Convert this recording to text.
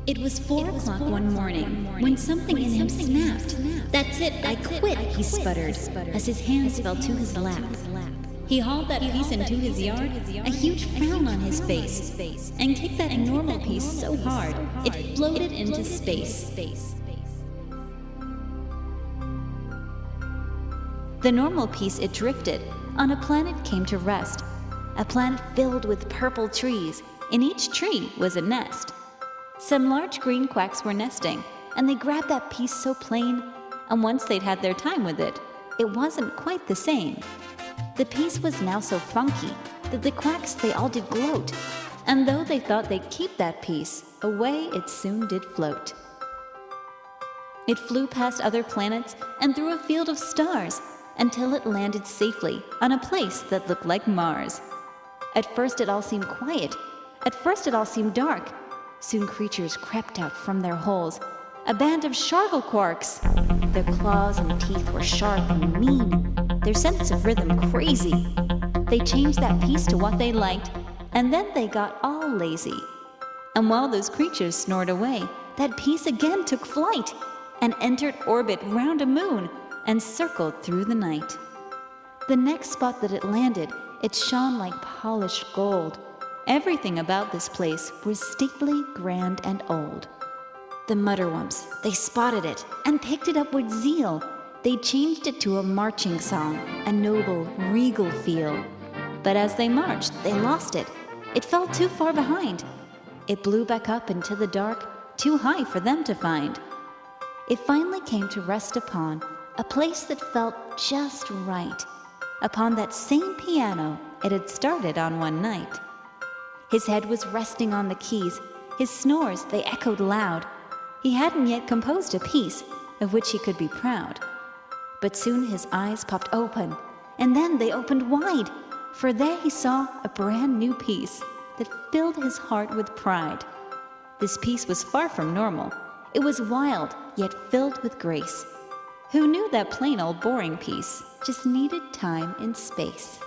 It was 4 o'clock one morning when something in him snapped. "That's it, I quit," he sputtered as his hands fell to his lap. He hauled that piece into his yard, a huge frown on his face, and kicked that normal piece so hard it floated into space. The normal piece it drifted on a planet came to rest, a planet filled with purple trees. In each tree was a nest. Some large green quacks were nesting, and they grabbed that piece so plain, and once they'd had their time with it, it wasn't quite the same. The piece was now so funky that the quacks they all did gloat, and though they thought they'd keep that piece, away it soon did float. It flew past other planets and through a field of stars until it landed safely on a place that looked like Mars. At first it all seemed quiet. At first it all seemed dark. Soon creatures crept out from their holes, a band of sharklequarks. Their claws and teeth were sharp and mean, their sense of rhythm crazy. They changed that piece to what they liked, and then they got all lazy. And while those creatures snored away, that piece again took flight and entered orbit round a moon and circled through the night. The next spot that it landed, it shone like polished gold. Everything about this place was stately, grand, and old. The Mutterwumps, they spotted it and picked it up with zeal. They changed it to a marching song, a noble, regal feel. But as they marched, they lost it. It fell too far behind. It blew back up into the dark, too high for them to find. It finally came to rest upon a place that felt just right. Upon that same piano it had started on one night. His head was resting on the keys. His snores, they echoed loud. He hadn't yet composed a piece of which he could be proud. But soon his eyes popped open, and then they opened wide, for there he saw a brand new piece that filled his heart with pride. This piece was far from normal. It was wild, yet filled with grace. Who knew that plain old boring piece just needed time and space?